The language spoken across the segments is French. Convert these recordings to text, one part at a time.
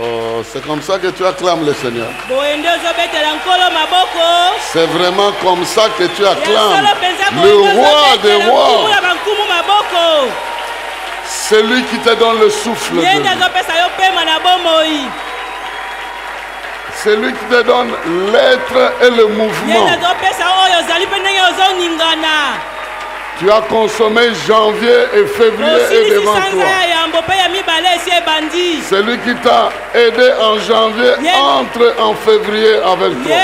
Oh, c'est comme ça que tu acclames le Seigneur. C'est vraiment comme ça que tu acclames le roi des rois. C'est lui qui te donne le souffle de vie. C'est lui qui te donne l'être et le mouvement. Tu as consommé janvier et février et devant toi. Celui qui t'a aidé en janvier entre en février avec toi.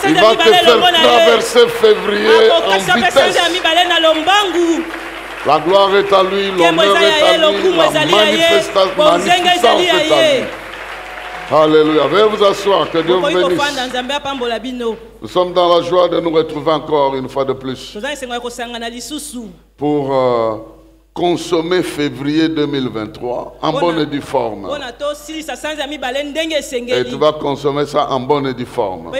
Il va te faire traverser février en vitesse. La gloire est à lui, l'honneur est à lui, la magnificence est à lui. Alléluia. Veuillez vous asseoir, que Dieu vous bénisse. Nous sommes dans la joie de nous retrouver encore une fois de plus pour consommer février 2023 en bonne et due forme. Et tu vas consommer ça en bonne et due forme.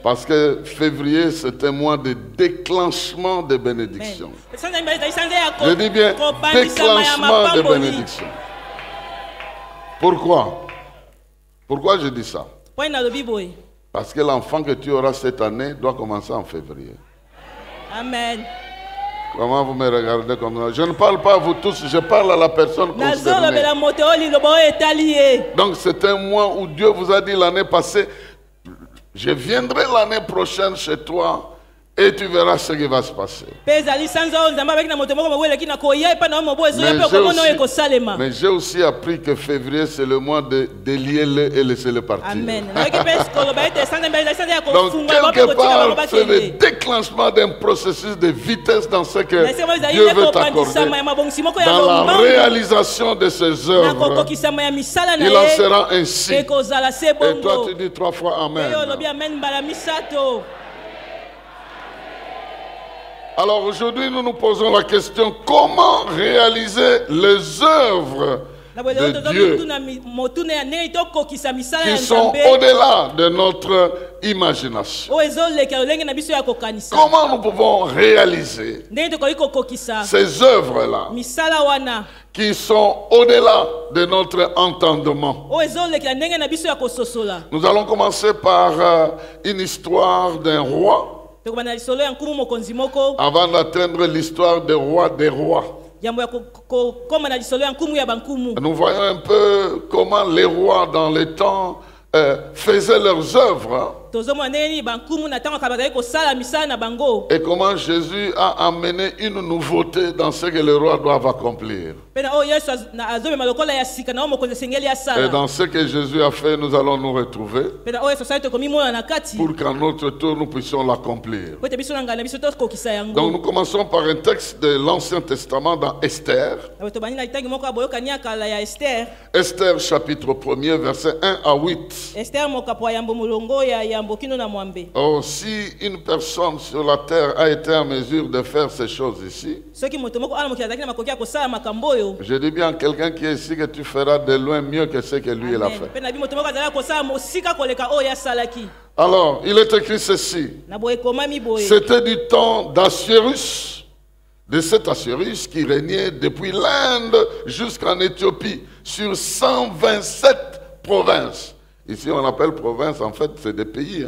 Parce que février, c'est un mois de déclenchement de bénédictions. Je dis bien déclenchement de bénédictions. Pourquoi? Pourquoi je dis ça? Parce que l'enfant que tu auras cette année doit commencer en février. Amen. Comment vous me regardez comme ça? Je ne parle pas à vous tous, je parle à la personne concernée. Donc c'est un mois où Dieu vous a dit l'année passée, je viendrai l'année prochaine chez toi et tu verras ce qui va se passer. Mais j'ai aussi appris que février, c'est le mois de délier-le et laisser-le partir. Amen. Donc, quelque part, c'est le déclenchement d'un processus de vitesse dans ce que Dieu veut t'accorder. Dans la réalisation de ses œuvres, il en sera ainsi. Et toi, tu dis 3 fois Amen. Alors aujourd'hui, nous nous posons la question, comment réaliser les œuvres de Dieu qui sont au-delà de notre imagination. Comment nous pouvons réaliser ces œuvres-là qui sont au-delà de notre entendement? Nous allons commencer par une histoire d'un roi avant d'atteindre l'histoire des rois des rois. Nous voyons un peu comment les rois dans les temps faisaient leurs œuvres. Et comment Jésus a amené une nouveauté dans ce que les rois doivent accomplir. Et dans ce que Jésus a fait, nous allons nous retrouver pour qu'à notre tour, nous puissions l'accomplir. Donc nous commençons par un texte de l'Ancien Testament dans Esther. Esther chapitre 1er, versets 1 à 8. Oh, si une personne sur la terre a été en mesure de faire ces choses ici, je dis bien à quelqu'un qui est ici que tu feras de loin mieux que ce que lui il a fait. Alors, il est écrit ceci. C'était du temps d'Assuérus, de cet Assuérus qui régnait depuis l'Inde jusqu'en Éthiopie sur 127 provinces. Ici, on appelle province, en fait, c'est des pays.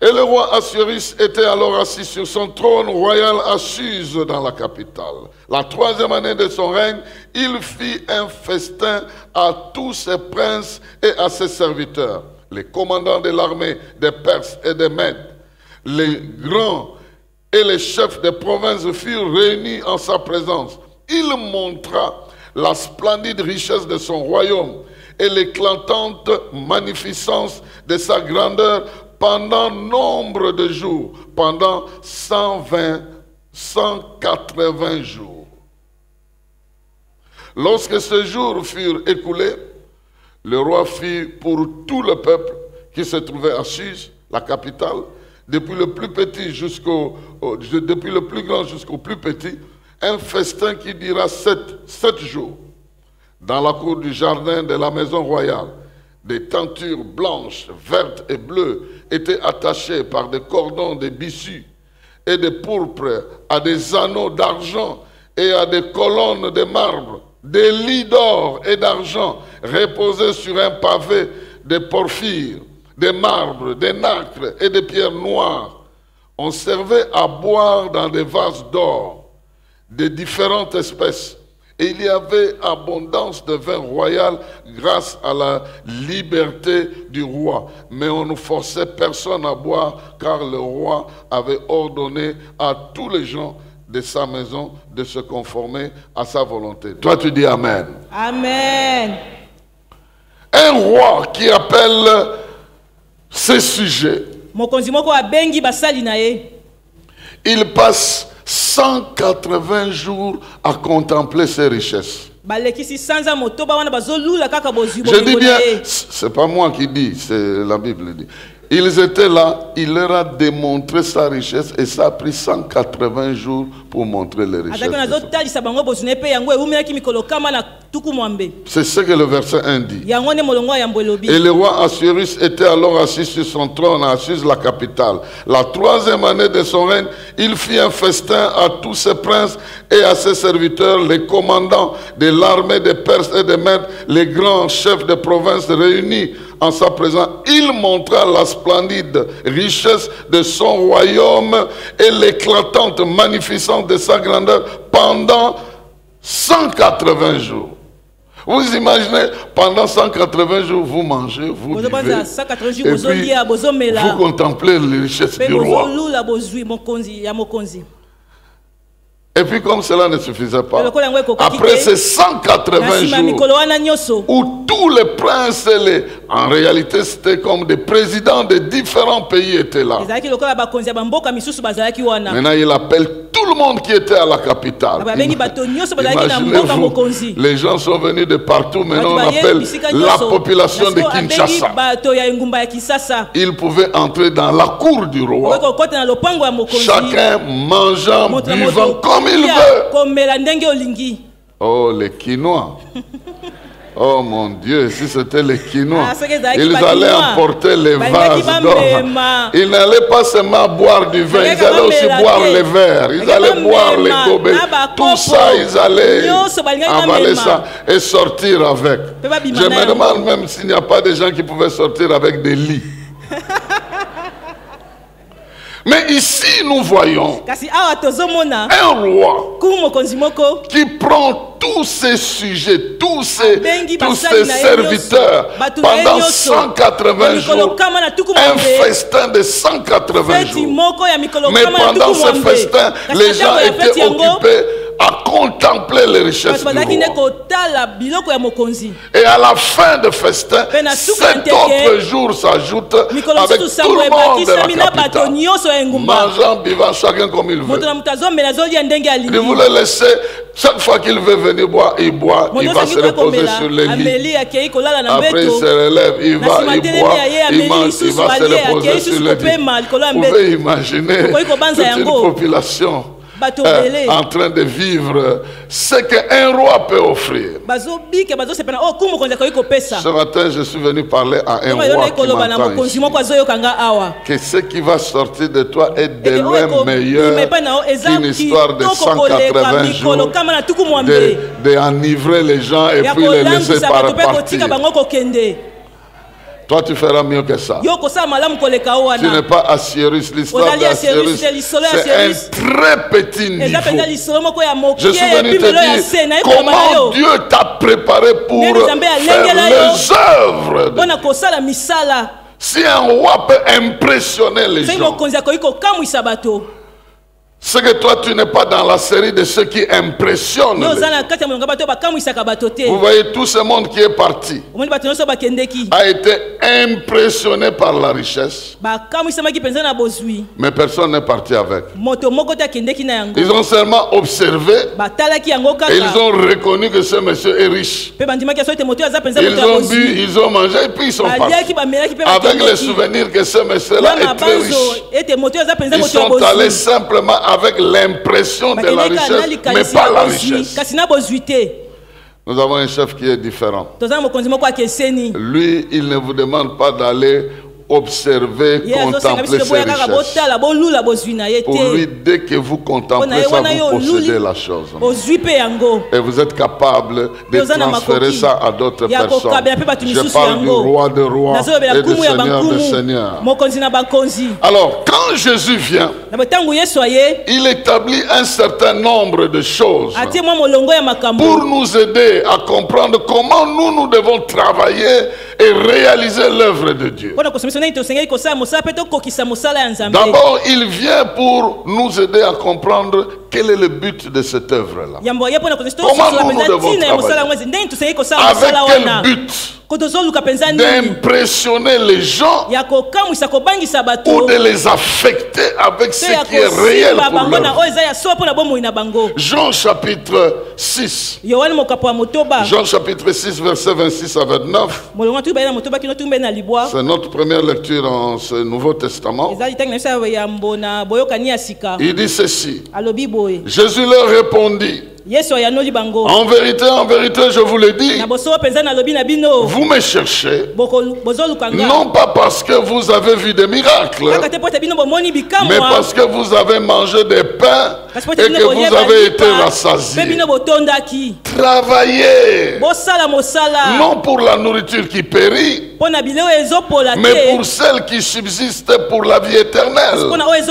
Et le roi Assuérus était alors assis sur son trône royal à Suse, dans la capitale. La 3e année de son règne, il fit un festin à tous ses princes et à ses serviteurs, les commandants de l'armée des Perses et des Mèdes. Les grands et les chefs des provinces furent réunis en sa présence. Il montra la splendide richesse de son royaume et l'éclatante magnificence de sa grandeur pendant nombre de jours, pendant 180 jours. Lorsque ces jours furent écoulés, le roi fit pour tout le peuple qui se trouvait à Suse, la capitale, depuis le plus petit depuis le plus grand jusqu'au plus petit, un festin qui dura 7 jours. Dans la cour du jardin de la maison royale, des tentures blanches, vertes et bleues étaient attachées par des cordons de bissus et de pourpre à des anneaux d'argent et à des colonnes de marbre. des lits d'or et d'argent reposés sur un pavé de porphyre, de marbre, de nacre et de pierres noires. On servait à boire dans des vases d'or de différentes espèces. Et il y avait abondance de vin royal grâce à la liberté du roi. Mais on ne forçait personne à boire car le roi avait ordonné à tous les gens de sa maison de se conformer à sa volonté. Toi tu dis Amen. Amen. Un roi qui appelle ses sujets, il passe 180 jours à contempler ses richesses. Je dis bien, c'est pas moi qui dis, c'est la Bible dit. Ils étaient là, il leur a démontré sa richesse et ça a pris 180 jours pour montrer les richesses. C'est ce que le verset 1 dit. Et le roi Assuérus était alors assis sur son trône à Suse, la capitale. La 3e année de son règne, il fit un festin à tous ses princes et à ses serviteurs, les commandants de l'armée des Perses et des Mèdes, les grands chefs de province réunis en sa présence. Il montra la splendide richesse de son royaume et l'éclatante magnificence de sa grandeur pendant 180 jours. Vous imaginez, pendant 180 jours, vous mangez, vous vivez, et puis vous contemplez les richesses du roi. Et puis comme cela ne suffisait pas, après ces 180 jours, où tous les princes, en réalité c'était comme des présidents de différents pays étaient là. Maintenant il appelle tout le monde qui était à la capitale. Imaginez-vous, les gens sont venus de partout, maintenant on appelle la population de Kinshasa. Ils pouvaient entrer dans la cour du roi, chacun mangeant, buvant comme il veut. Oh, les Quinois. Oh mon Dieu, si c'était les Quinois, ils allaient emporter les vases d'or. Ils n'allaient pas seulement boire du vin, ils allaient aussi boire les verres, ils allaient boire les gobelets. Tout ça, ils allaient avaler ça et sortir avec. Je me demande même s'il n'y a pas des gens qui pouvaient sortir avec des lits. Mais ici, nous voyons un roi qui prend tous ses sujets, tous ses serviteurs pendant 180 jours, un festin de 180 jours. Mais pendant ce festin, les gens étaient occupés à contempler les richesses du roi. Et à la fin de festin, 7 autres jours s'ajoutent avec tout le monde de la capitale, mangeant, buvant, chacun comme il veut. Et vous le laissez, chaque fois qu'il veut venir boire, il va se reposer sur les lits. Après il se relève, il va, il boit, il mange, il va se reposer sur les lits. Vous pouvez imaginer toute une population en train de vivre ce qu'un roi peut offrir. Ce matin, je suis venu parler à un roi qui m'entend ici, que ce qui va sortir de toi est de loin meilleur qu'une histoire de 180 jours, d'enivrer les gens et puis les laisser partir. Toi, tu feras mieux que ça. Tu n'es pas Assuérus. L'histoire d'Assuérus, c'est un très petit niveau. Je suis venu te dire comment Dieu t'a préparé pour faire les œuvres. Si un roi peut impressionner les gens, c'est que toi tu n'es pas dans la série de ceux qui impressionnent. Vous voyez, tout ce monde qui est parti a été impressionné par la richesse, mais personne n'est parti avec. Ils ont seulement observé et ils ont reconnu que ce monsieur est riche. Ils ont bu, ils ont mangé et puis ils sont partis avec le souvenir que ce monsieur-là est très riche. Ils sont allés simplement avec l'impression de la richesse, mais pas la richesse. Nous avons un chef qui est différent. Lui, il ne vous demande pas d'aller observer, contempler ses richesses. Pour lui, dès que vous contemplez ça, vous possédez la chose. Et vous êtes capable de transférer ça à d'autres personnes. Je parle du roi des rois et du seigneur des seigneurs. Alors, quand Jésus vient, il établit un certain nombre de choses pour nous aider à comprendre comment nous devons travailler et réaliser l'œuvre de Dieu. D'abord, il vient pour nous aider à comprendre quel est le but de cette œuvre-là. Comment nous devons travailler? Avec quel but? D'impressionner les gens ou de les affecter avec ce qui est réel pour eux. Jean chapitre 6. Jean chapitre 6, verset 26 à 29. C'est notre première lecture en ce Nouveau Testament. Il dit ceci. Jésus leur répondit. En vérité, je vous le dis, vous me cherchez, non pas parce que vous avez vu des miracles, mais parce que vous avez mangé des pains et que vous avez été rassasiés. Travaillez, non pour la nourriture qui périt, mais pour celle qui subsiste pour la vie éternelle, et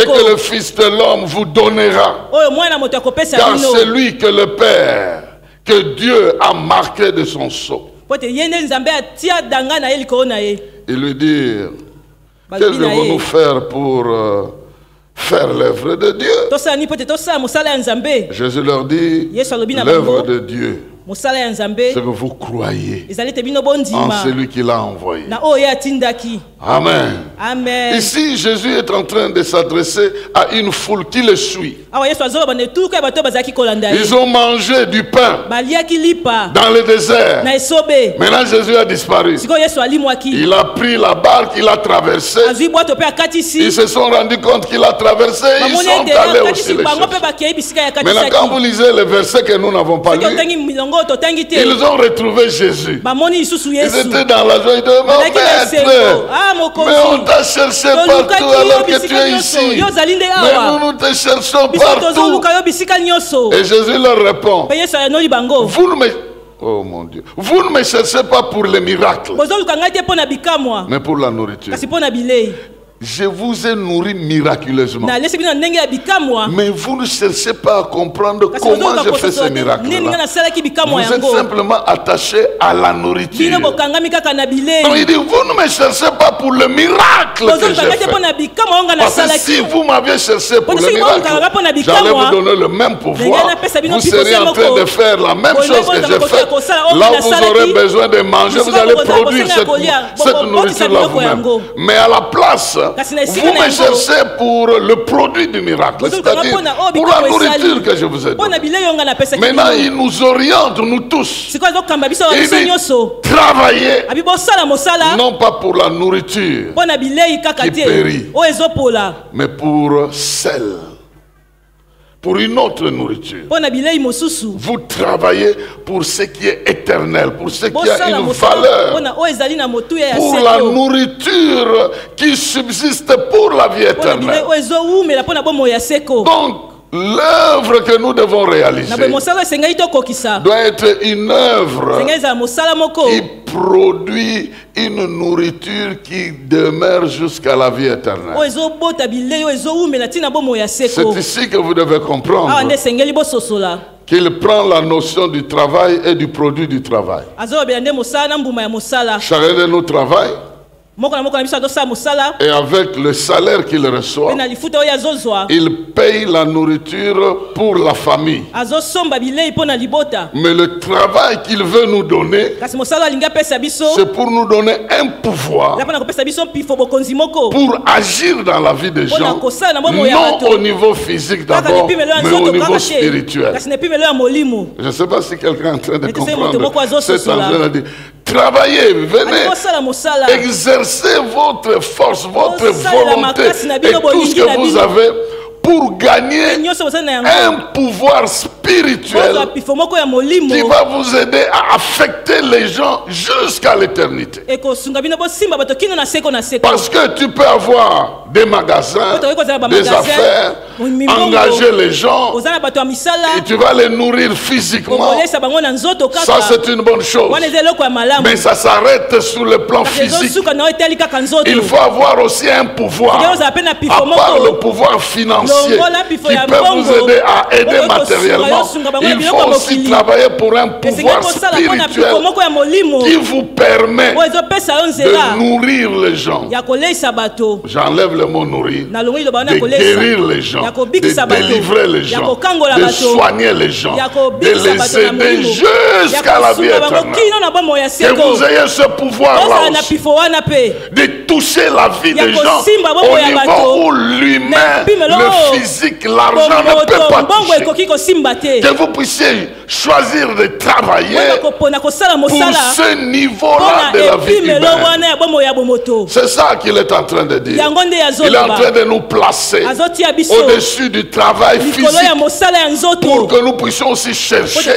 que le Fils de l'homme vous donnera. Car c'est lui que le Père, que Dieu a marqué de son sceau. Il lui dit, que devons-nous faire pour faire l'œuvre de Dieu? Jésus leur dit, l'œuvre de Dieu, c'est que vous croyez en celui qui l'a envoyé. Amen. Amen. Ici, Jésus est en train de s'adresser à une foule qui le suit. Ils ont mangé du pain dans le désert. Maintenant, Jésus a disparu. Il a pris la barque, il a traversé. Ils se sont rendus compte qu'il a traversé. Ils sont allés aussi les chercher. Maintenant, quand vous lisez le verset que nous n'avons pas lu, ils ont retrouvé Jésus. Ils étaient dans la joie. Ils disaient, mon maître, mais on t'a cherché partout alors que tu es ici. Mais nous te cherchons partout. Et Jésus leur répond, vous ne me... Oh mon Dieu. Vous ne me cherchez pas pour les miracles, mais pour la nourriture. Je vous ai nourri miraculeusement. Mais vous ne cherchez pas à comprendre comment je fais ces miracles-là. Vous êtes simplement attaché à la nourriture. Donc il dit, vous ne me cherchez pas pour le miracle que j'ai fait. Parce que si vous m'aviez cherché pour le miracle, j'allais vous donner le même pouvoir. Vous seriez en train de faire la même chose que j'ai fait. Là où vous aurez besoin de manger, vous allez produire cette nourriture-là vous-même. Mais à la place, vous me cherchez pour le produit du miracle, c'est-à-dire pour la nourriture que je vous ai donnée. Maintenant, il nous oriente, nous tous. Il dit, travaillez, non pas pour la nourriture qui périt, mais pour celle, pour une autre nourriture. Vous travaillez pour ce qui est éternel, pour ce qui a une valeur, pour la nourriture qui subsiste pour la vie éternelle. Donc, l'œuvre que nous devons réaliser doit être une œuvre qui produit une nourriture qui demeure jusqu'à la vie éternelle. C'est ici que vous devez comprendre qu'il prend la notion du travail et du produit du travail. Chacun de nous travaille. Et avec le salaire qu'il reçoit, il paye la nourriture pour la famille. Mais le travail qu'il veut nous donner, c'est pour nous donner un pouvoir pour agir dans la vie des gens, non au niveau physique d'abord, mais au niveau spirituel. Je ne sais pas si quelqu'un est en train de comprendre. C'est en train de dire, travaillez, venez, exercez votre force, votre volonté et tout ce que vous avez pour gagner un pouvoir spirituel qui va vous aider à affecter les gens jusqu'à l'éternité. Parce que tu peux avoir des magasins, des affaires, engager les gens et tu vas les nourrir physiquement. Ça c'est une bonne chose. Mais ça s'arrête sur le plan physique. Il faut avoir aussi un pouvoir, à part le pouvoir financier qui peut vous aider à aider matériellement. Il faut aussi travailler pour un pouvoir spirituel qui vous permet de nourrir les gens. J'enlève le mot nourrir, de guérir les gens, de délivrer les gens, de soigner les gens, de les aider jusqu'à la vie éternelle. Que vous ayez ce pouvoir-là aussi, de toucher la vie des gens au niveau où l'humain, le physique, l'argent ne peut pas toucher. Que vous puissiez choisir de travailler pour ce niveau-là de la vie humaine. C'est ça qu'il est en train de dire. Il est en train de nous placer au-dessus du travail physique pour que nous puissions aussi chercher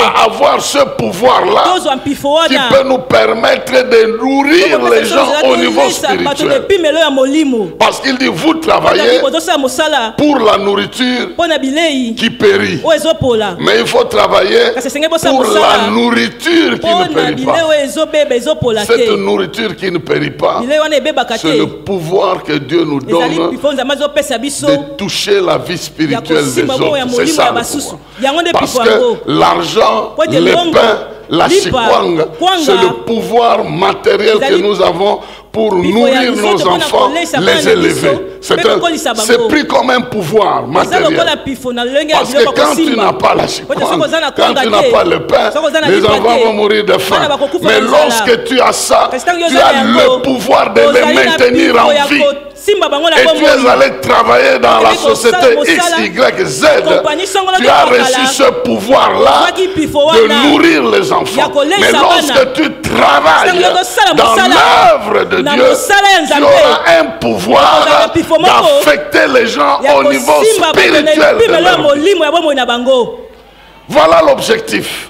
à avoir ce pouvoir-là qui peut nous permettre de nourrir les gens au niveau spirituel. Parce qu'il dit, vous travaillez pour la nourriture qui périt. Mais il faut travailler pour la nourriture qui ne périt pas. Cette nourriture qui ne périt pas, c'est le pouvoir que Dieu nous donne de toucher la vie spirituelle des autres. C'est ça le pouvoir. Parce que l'argent, les pains, la chikwanga, c'est le pouvoir matériel que nous avons pour nourrir nos enfants, les élever. C'est pris comme un pouvoir matériel. Parce que quand tu n'as pas la chikwanga, quand tu n'as pas le pain, les enfants vont mourir de faim. Mais lorsque tu as ça, tu as le pouvoir de les maintenir en vie. Et tu es allé travailler dans la société X, Y, Z. Tu as reçu ce pouvoir-là de nourrir les enfants. Mais lorsque tu travailles dans l'œuvre de Dieu, tu auras un pouvoir d'affecter les gens au niveau spirituel de leur vie. Voilà l'objectif.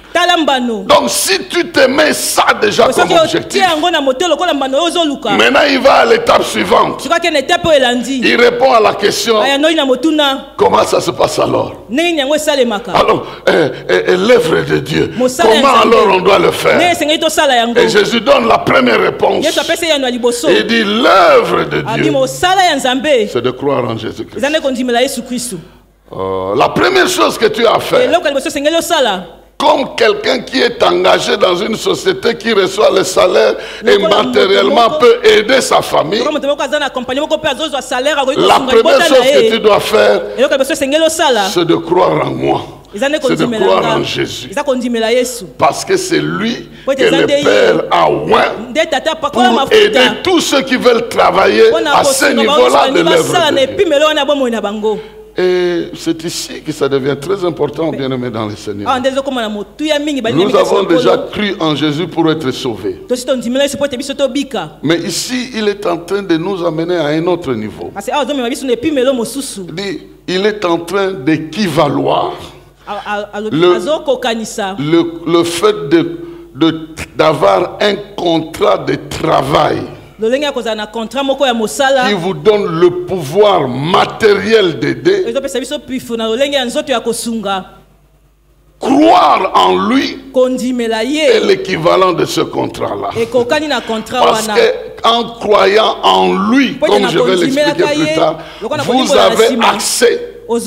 Donc si tu te mets ça déjà comme objectif, maintenant il va à l'étape suivante. Il répond à la question, comment ça se passe alors? Alors, l'œuvre de Dieu, comment alors on doit le faire? Et Jésus donne la première réponse. Il dit, l'œuvre de Dieu, c'est de croire en Jésus-Christ. La première chose que tu as fait, comme quelqu'un qui est engagé dans une société qui reçoit le salaire et matériellement peut aider sa famille, la première chose que tu dois faire, c'est de croire en moi. C'est de croire en Jésus. Parce que c'est lui que le Père a oint pour aider tous ceux qui veulent travailler à ce niveau-là de l'œuvre de Dieu. Et c'est ici que ça devient très important, bien-aimés dans le Seigneur. Nous avons déjà cru en Jésus pour être sauvés. Mais ici, il est en train de nous amener à un autre niveau. Il est en train d'équivaloir le fait d'avoir un contrat de travail qui vous donne le pouvoir matériel d'aider. Croire en lui est l'équivalent de ce contrat-là. Parce qu'en croyant en lui, comme je vais l'expliquer plus tard, vous avez accès aux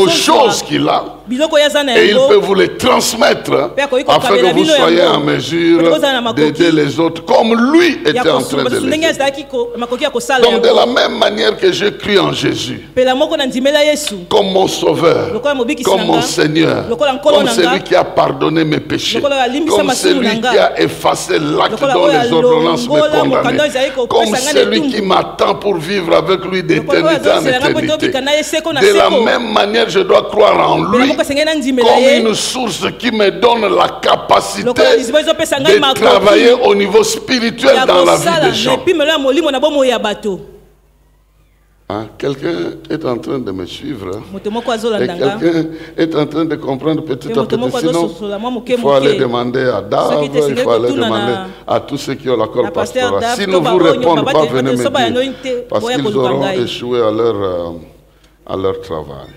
choses qu'il a et il peut vous les transmettre afin que vous soyez en mesure d'aider les autres comme lui était en train de les aider. Donc de la même manière que j'ai cru en Jésus comme mon sauveur, comme mon Seigneur, comme celui qui a pardonné mes péchés, comme celui qui a effacé l'acte dont les ordonnances me condamnaient, comme celui qui m'attend pour vivre avec lui d'éternité en éternité. De la même manière, je dois croire en lui comme une source qui me donne la capacité de travailler au niveau spirituel dans la vie des gens. Hein? Quelqu'un est en train de me suivre. moto moko azola Et ndanga quelqu'un est en train de comprendre petit à moto moko petit. Sinon, azososola mwa moke il faut aller moke demander à Dave, Ceux qui étaient il faut aller signés demander na- à tous ceux qui ont l'accord na pasteur pastoral. Dave, S'ils ne to vous ba onyo, répondent baba pas, te- venez bate me soba ya dire. nointe, Parce boya qu'ils koluka auront ngai. échoué à leur travail.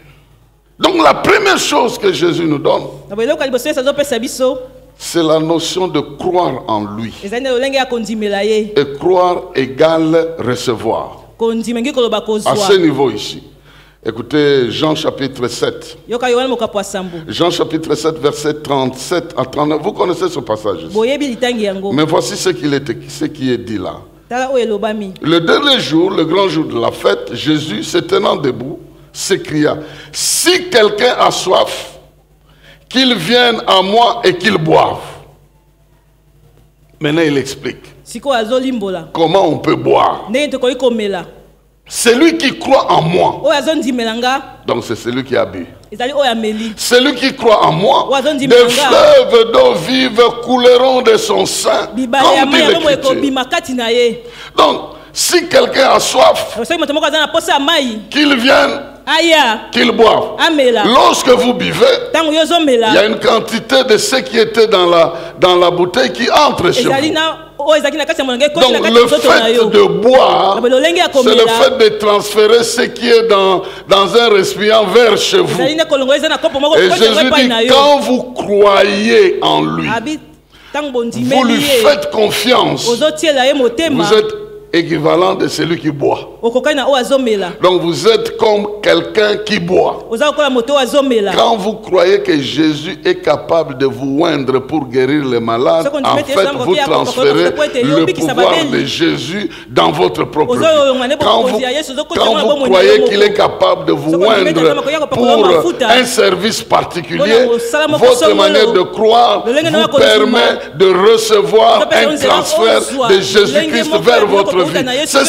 Donc la première chose que Jésus nous donne, na boeloko ya liboso yesu azopesa biso c'est la notion de croire en lui. ezali na lolenge ya kondimela ye Et croire égale recevoir. kondima ngi koloba À kozwa ce niveau ici. Écoutez Jean chapitre 7. yoka yohane mokapo ya sambo Jean chapitre 7, verset 37 à 39. Vous connaissez ce passage ici. boyebi litangi yango Mais voici ce qui est dit là. tala oyo elobami Le dernier jour, le grand jour de la fête, Jésus, se tenant debout, s'écria, « Si quelqu'un a soif, qu'il vienne à moi et qu'il boive. » Maintenant, il explique sikoyo azolimbola comment on peut boire. ndenge tokoki komela Celui qui croit en moi, oyo azondimela nga donc c'est celui qui a bu. ezali oyo ameli Celui qui croit en moi, Oiseau dit des Manga. fleuves d'eau vive couleront de son sein, bibale ya comme dit mai yango mo l'Écriture. ekobima kati na ye Donc, si quelqu'un a soif, soki moto moko aza na posa ya mai qu'il vienne, aya qu'il boive. amela Lorsque vous buvez, ntango yo il y a ozomela une quantité de ce qui était dans la bouteille qui entre chez ezali vous. na oyo ezalaki na kati ya molonge ekoti na Donc kati ya le nzoto na fait yo de boire, Na lolenge ya c'est le komela fait de transférer ce qui est dans un récipient vers chez vous. ezali na kolongo eza na kopo moko Et ekoti yango Jésus epai dit, na yo quand vous croyez en lui, abi ntango vous lui bondimeli ye faites confiance, ozotiela ye motema vous êtes équivalent de celui qui boit. okokani na oyo azomela Donc vous êtes comme quelqu'un qui boit. oza lokola moto oyo azomela Quand vous croyez que Jésus est capable de vous oindre pour guérir les malades, en fait, vous transférez le pouvoir de Jésus dans votre propre vie. Quand vous croyez qu'il est capable de vous oindre pour un service particulier, votre manière de croire vous permet de recevoir un transfert de Jésus-Christ vers votre vie. C'est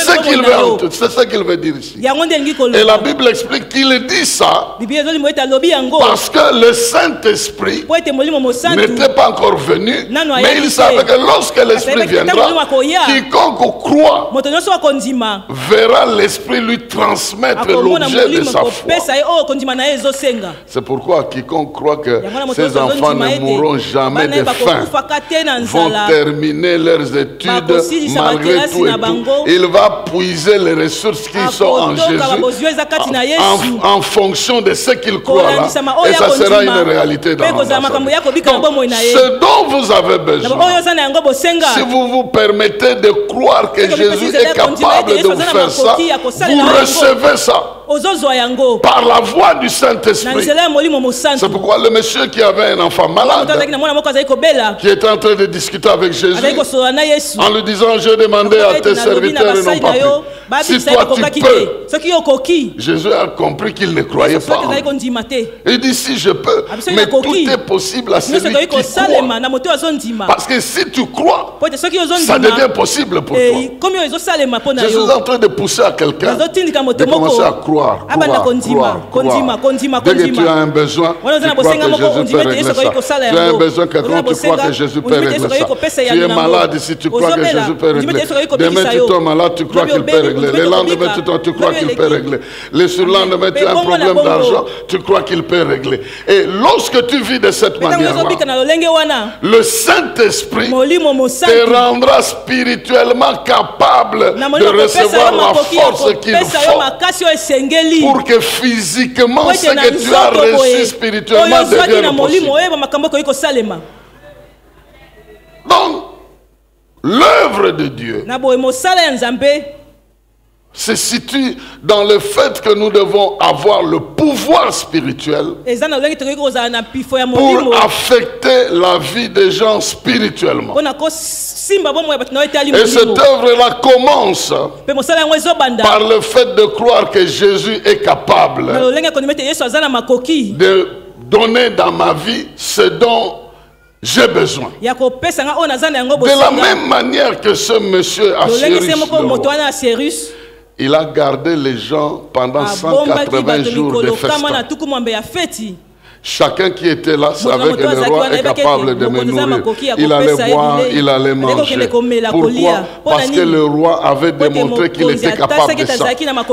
ce qu'il veut dire ici. yango nde elingi Et la koloba Bible explique qu'il dit ça biblia ezolimo ete alobi yango parce que le Saint-Esprit po ete molimo mosantu n'était pas encore venu, Nano mais il ayaki savait te. que lorsque l'Esprit Asayebaki te ntango viendra, molimo akoya. quiconque croit moto nyonso akondima verra l'Esprit lui transmettre akomona l'objet de molimo sa foi. kopesa ye oyo kondima na ye ezosenga C'est pourquoi quiconque croit que yango na moto ses enfants azondima ne ete mourront jamais bana ye de faim, bakokufaka te na vont nzala terminer leurs études Bakosilisa malgré bakelasi tout et na tout. bango. Il va puiser les ressources qui sont en Akotoka Jésus babozwi eza kati na Yesu. en fonction de ce qu'il croit là. Kolandisama Et oyo ça sera akondima. une réalité dans Mpe kozala sa makambo vie. ya kobika na bomoi na ye. Ce dont vous avez Na besoin, oyo oza na yango bosenga si vous vous permettez de croire que Parce que Jésus le est capable de vous faire ça, vous recevez ça ozozwa yango par la voix du na Saint-Esprit. nzela ya molimo mosantu C'est pourquoi le monsieur qui avait un enfant moto azalaki malade, na mwana moko azali kobela qui était en train de discuter avec Jésus, azali kosolola na Yesu en lui disant, j'ai demandé à tes serviteurs et non pas plus. Si babisa toi tu bakokaki peux, te soki yo okoki Jésus a compris qu'il ne croyait pas soki en ezali lui. kondima te Il dit, si je peux, Soki mais tout nakoki. est possible à nyonso celui ekoki qui kosalema croit. na moto oyo azondima Parce que si tu crois, po ete soki ça ozondima devient possible pour toi. komi oyo ezosalema mpo na Je suis yo en train de pousser à quelqu'un azotindika de moto commencer moko à croire. abanda kondima Dès que tu as un besoin, tu crois que Jésus peut régler ça. Tu as un besoin quelconque, tu crois que Jésus peut régler ça. Tu es malade ici, tu crois que Jésus peut régler. Demain tu tombes malade, tu crois qu'il peut régler. Le lendemain tu crois qu'il peut régler. Le surlendemain tu as un problème d'argent, tu crois qu'il peut régler. Et lorsque tu vis de cette manière-là, le Saint-Esprit molimo te mosantu rendra spirituellement capable na de molimo kopesa recevoir yo la makoki ya force qu'il kopesa yo faut makasi oyo esengeli pour que physiquement po ce ete na que tu as nzoto reçu boye oyo spirituellement ozwaki na devienne molimo possible. oyeba makambo okoki kosalema Donc, l'œuvre de Dieu na boye mosala ya nzambe se situe dans le fait que nous devons avoir le pouvoir spirituel eza na lolenge tokoki kozala na pifo ya pour molimo affecter la vie des gens spirituellement. mpona kosimba bomoi ya bato na oyo etali Et cette molimo œuvre-là commence mpe mosala yango ezobanda par le fait de croire que Jésus est capable na lolenge kondima ete yesu aza na makoki de donner dans ma vie ce dont j'ai besoin. ya kopesa nga oyo naza na yango De la bosenga même manière que ce monsieur lolenge se moko moto Assyrus, wana asirus il a gardé les gens pendant abombaki 180 bato jours de mikolo kama na festin. tuku mwambe ya feti Chacun qui était là savait que le roi est capable de me nourrir. Il allait boire, il allait manger. Pourquoi? Parce que le roi avait démontré qu'il était capable de ça.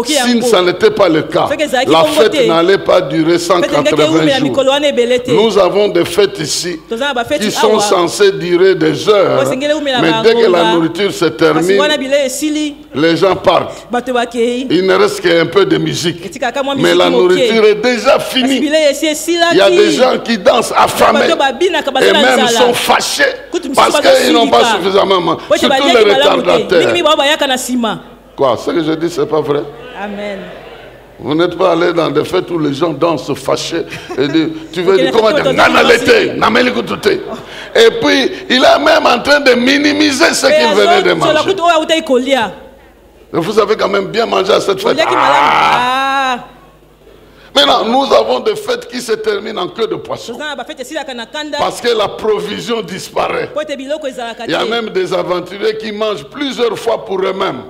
Si ça n'était pas le cas, la fête n'allait pas durer 180 jours. Nous avons des fêtes ici qui sont censées durer des heures. Mais dès que la nourriture se termine, les gens partent. Il ne reste qu'un peu de musique. Mais la nourriture est déjà finie. Il y a des gens qui dansent affamés et même sont fâchés parce qu'ils n'ont pas suffisamment mangé. Surtout les retardataires. Quoi? Ce que je dis, c'est pas vrai? Amen. Vous n'êtes pas allé dans des fêtes où les gens dansent fâchés et disent, tu veux dire comment dire, et puis il est même en train de minimiser ce qu'il venait de manger. Vous avez quand même bien mangé à cette fête. Maintenant, nous avons des fêtes qui se terminent en queue de poisson. Parce que la provision disparaît. Il y a même des aventuriers qui mangent plusieurs fois pour eux-mêmes.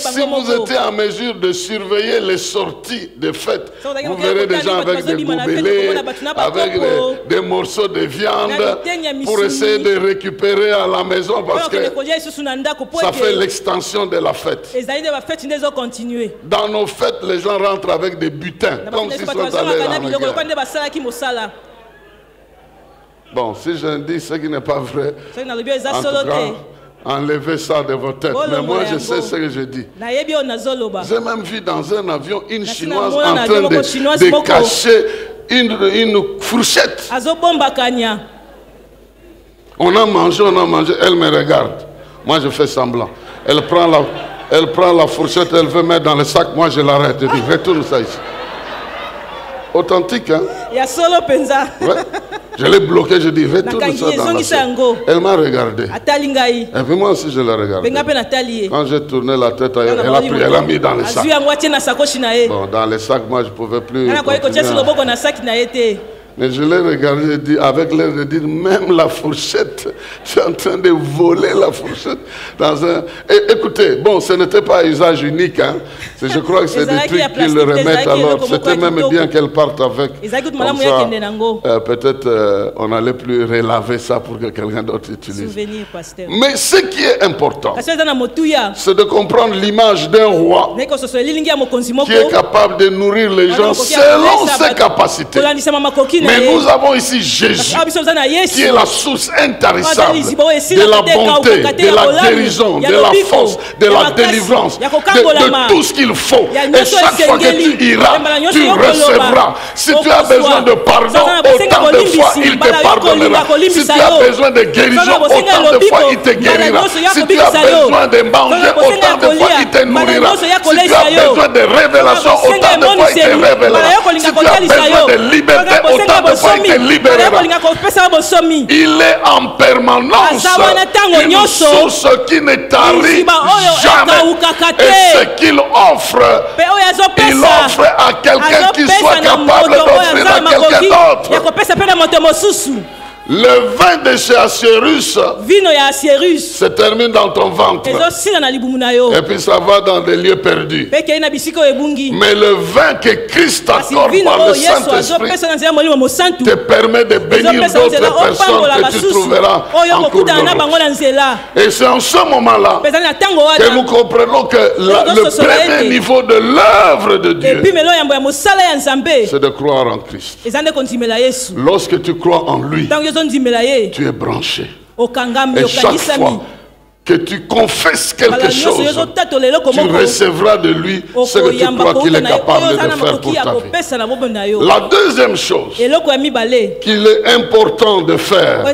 Si vous étiez en mesure de surveiller les sorties des fêtes, vous verrez des gens avec des goubelets, avec des morceaux de viande, pour essayer de récupérer à la maison parce que ça fait l'extension de la fête. Dans nos fêtes, les gens rentrent avec des butins, comme s'ils sont allés dans la guerre. Bon, si je dis ce qui n'est pas vrai, en tout cas, enlevez ça de votre tête. Mais moi, je sais ce que je dis. J'ai même vu dans un avion une Chinoise en train de cacher une fourchette. On a mangé, elle me regarde. Moi, je fais semblant. Elle prend la fourchette, elle veut mettre dans le sac. Moi, je l'arrête. Je dis, retourne ça ici. Authentique, hein? Ouais. Je l'ai bloqué, je dis, retourne ça dans la sac. Elle m'a regardé. Et puis moi aussi, je l'ai regardé. Quand j'ai tourné la tête, elle a mis dans le sac. Bon, dans le sac, moi, je ne pouvais plus. Mais je l'ai regardé et dit, avec l'air de dire, même la fourchette, je suis en train de voler la fourchette dans un... écoutez, bon, ce n'était pas usage unique, hein. Je crois que c'est des trucs qu'ils remettent alors. C'était même bien qu'elle parte avec. Comme ça, peut-être on n'allait plus relaver ça pour que quelqu'un d'autre utilise. Mais ce qui est important, c'est de comprendre l'image d'un roi qui est capable de nourrir les gens selon ses capacités. Mais nous avons ici Jésus, qui est la source intarissable de la bonté, de la guérison, de la force, de la délivrance, de tout ce qu'il faut. Et chaque fois que tu iras, tu recevras. Si tu as besoin de pardon, autant de fois il te pardonnera. Si tu as besoin de guérison, autant de fois il te guérira. Si tu as besoin de manger, autant de fois il te nourrira. Si tu as besoin de révélation, autant de fois il te révélera. Si tu as besoin de liberté, autant de fois il te libérera. Il est en permanence une source qui ne tarit jamais. Et ce qu'il offre, il offre à quelqu'un qui soit capable d'offrir à quelqu'un d'autre. Le vin de chez Assyrus se termine dans ton ventre. Et puis ça va dans des lieux perdus. Mais le vin que Christ accorde par le Saint-Esprit te permet de bénir d'autres personnes que tu trouveras en cours de route. Et c'est en ce moment-là que nous comprenons que le premier niveau de l'œuvre de Dieu, c'est de croire en Christ. Lorsque tu crois en lui, tu es branché. Et chaque fois que tu confesses quelque chose, tu recevras de lui ce que tu crois qu'il est capable de faire pour ta vie. La deuxième chose qu'il est important de faire,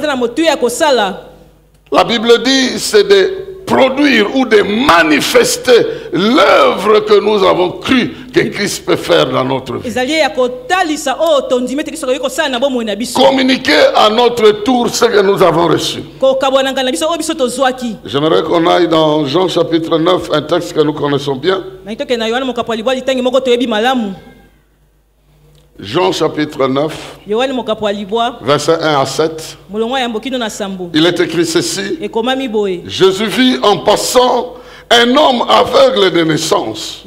la Bible dit, c'est de produire ou de manifester l'œuvre que nous avons cru que Christ peut faire dans notre vie. Communiquer à notre tour ce que nous avons reçu. J'aimerais qu'on aille dans Jean chapitre 9, un texte que nous connaissons bien. Jean chapitre 9, versets 1 à 7. Il est écrit ceci. Jésus vit en passant un homme aveugle de naissance.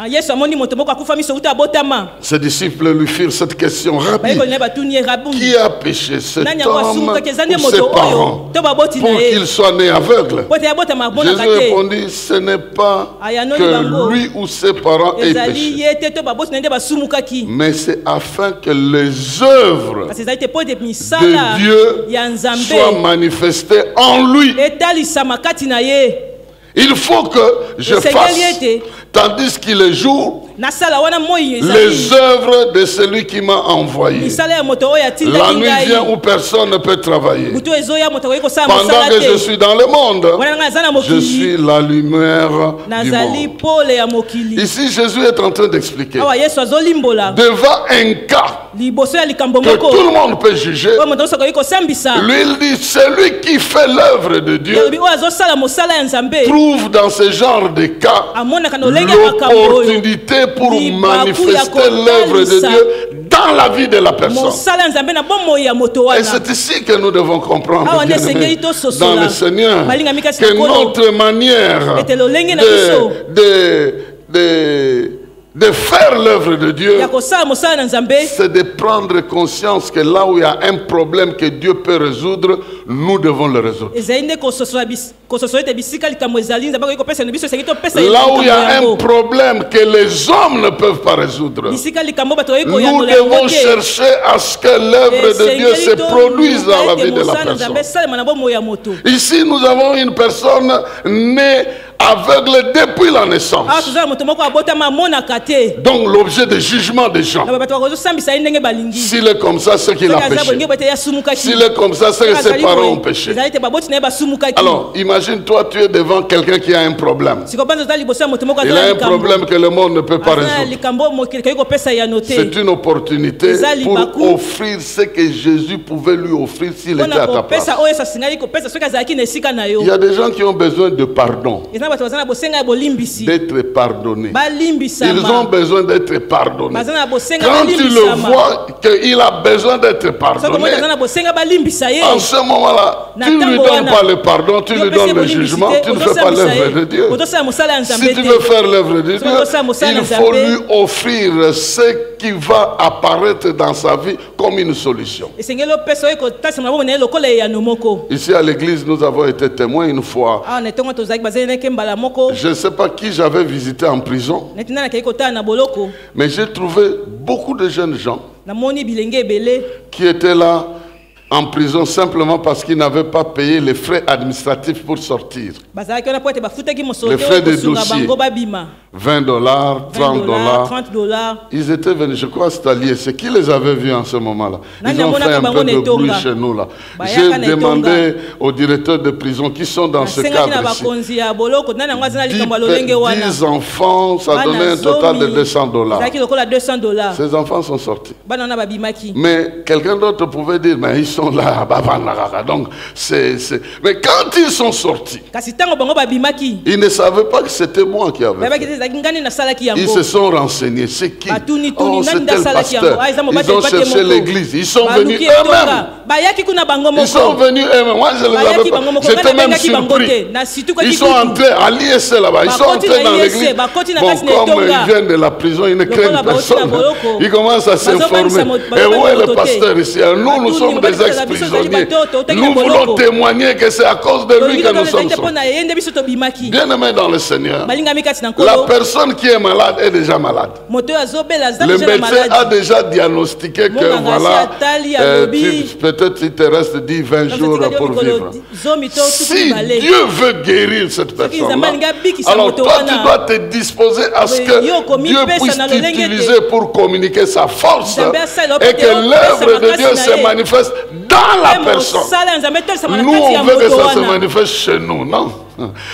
Yesu amoni moto moko akufa miso uta botama. Ses disciples lui firent cette question rapide. Qui a péché, cet homme ou ses parents, pour qu'il soit né aveugle? Jésus répondit, ce n'est pas que lui ou ses parents aient péché, mais c'est afin que les œuvres de Dieu soient manifestées en lui. Il faut que je fasse, tandis qu'il est jour, les œuvres de celui qui m'a envoyé. La nuit vient où personne ne peut travailler. Pendant que je suis dans le monde, je suis la lumière du monde. Ici, Jésus est en train d'expliquer devant un cas que tout le monde peut juger. Lui, il dit, celui qui fait l'œuvre de Dieu trouve dans ce genre de cas l'opportunité pour manifester l'œuvre de Dieu dans la vie de la personne. Et c'est ici que nous devons comprendre, bien-aimés, dans le Seigneur, que notre manière de faire l'œuvre de Dieu, c'est de prendre conscience que là où il y a un problème que Dieu peut résoudre, nous devons le résoudre. Là où il y a un problème que les hommes ne peuvent pas résoudre, nous devons chercher à ce que l'œuvre de Dieu se produise dans la vie de la personne. Ici, nous avons une personne née aveugle depuis la naissance. Donc l'objet de jugement des gens. S'il est comme ça, c'est qu'il a péché. S'il est comme ça, c'est que ses parents ont péché. Alors, imagine-toi, tu es devant quelqu'un qui a un problème. Il a un problème que le monde ne peut pas résoudre. C'est une opportunité pour offrir ce que Jésus pouvait lui offrir s'il était à ta place. Il y a des gens qui ont besoin de pardon, d'être pardonnés. Ils ont besoin d'être pardonnés. Quand tu le vois qu'il a besoin d'être pardonné, en ce moment-là, tu ne lui donnes pas le pardon, tu lui donnes le jugement, tu ne fais pas l'œuvre de Dieu. Si tu veux faire l'œuvre de Dieu, il faut lui offrir ce qui va apparaître dans sa vie comme une solution. Ici à l'église, nous avons été témoins une fois. Je ne sais pas qui j'avais visité en prison, mais j'ai trouvé beaucoup de jeunes gens qui étaient là en prison simplement parce qu'ils n'avaient pas payé les frais administratifs pour sortir. Les frais de dossier. $20, $30. Ils étaient venus, je crois, c'est allié. C'est qui les avait vus en ce moment-là? Ils ont fait un peu de bruit chez nous là. J'ai demandé au directeur de prison qui sont dans ce cadre-ci. 10 enfants, ça donnait un total de $200. Ces enfants sont sortis. Mais quelqu'un d'autre pouvait dire, mais ils sont là. Donc, mais quand ils sont sortis, ils ne savaient pas que c'était moi qui avais fait. Ils se sont renseignés. C'est qui? Oh, c'est tel pasteur. Ils ont cherché l'église. Ils sont venus eux-mêmes. Ils sont venus eux-mêmes. Moi, je les avais pas. J'étais même surpris. Ils sont entrés à l'ISC là-bas. Ils sont entrés dans l'église. Bon, comme ils viennent de la prison, ils ne craignent personne. Ils commencent à s'informer. Et où est le pasteur ici? Nous sommes des ex-prisonniers. Nous voulons témoigner que c'est à cause de lui que nous sommes sortis. Bien-aimés dans le Seigneur, la personne qui est malade est déjà malade. Le médecin a déjà diagnostiqué que voilà, peut-être il te reste 10-20 jours pour vivre. Si Dieu veut guérir cette personne-là, alors toi tu dois te disposer à ce que Dieu puisse t'utiliser pour communiquer sa force et que l'œuvre de Dieu se manifeste dans la personne. Nous on veut que ça se manifeste chez nous, non?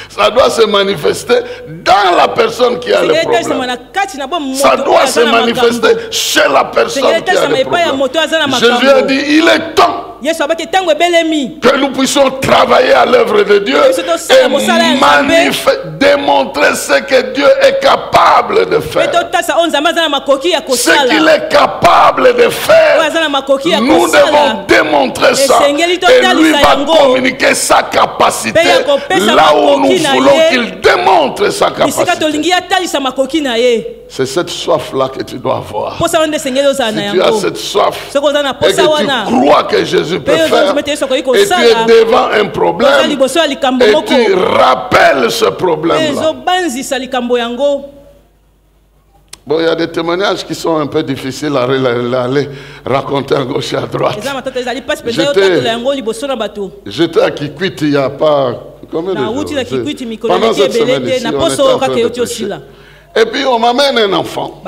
Ça doit se manifester dans la personne qui a le problème. Ça doit se manifester chez la personne qui a le problème. Jésus a dit, il est temps que nous puissions travailler à l'œuvre de Dieu et démontrer ce que Dieu est capable de faire. Ce qu'il est capable de faire, nous devons démontrer démontrer ça. Et lui va communiquer sa capacité là où nous voulons qu'il démontre sa capacité. C'est cette soif-là que tu dois avoir. Si tu as cette soif et que tu crois que Jésus peut faire, et tu es devant un problème, et tu rappelles ce problème-là. Bon, il y a des témoignages qui sont un peu difficiles à aller raconter à gauche et à droite. J'étais à Kikwit il n'y a pas combien de jours? Pendant cette semaine ici, on était en train de prêcher. Et puis on m'amène un enfant.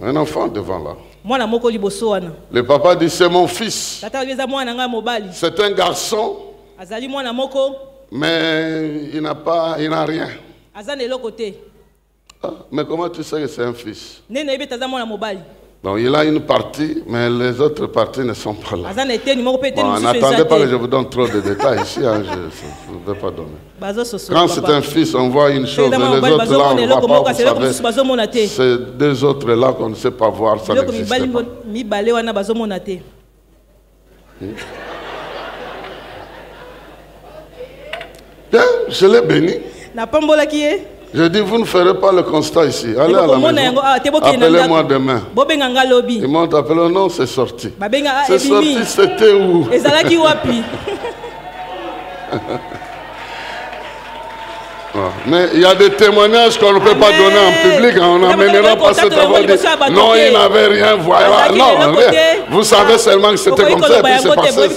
Un enfant devant là. Le papa dit c'est mon fils. C'est un garçon. Mais il n'a rien. Ah, mais comment tu sais que c'est un fils? Donc il a une partie, mais les autres parties ne sont pas là. Bon, n'attendez pas que je vous donne trop de détails ici, hein, je ne vais pas donner. Quand c'est un fils, on voit une chose, et les autres là, on ne voit pas, vous savez. C'est deux autres là qu'on ne sait pas voir, ça n'existe pas. Bien, je l'ai béni. Je dis, vous ne ferez pas le constat ici. Allez à la maison. Appelez-moi demain. Ils m'ont appelé, non, c'est sorti. C'est sorti, c'était où? Mais il y a des témoignages qu'on ne peut pas donner en public. On n'amènera pas cet avoir dit, non, il n'avait rien, voilà. Non, rien. Vous savez seulement que c'était comme ça et puis c'est passé.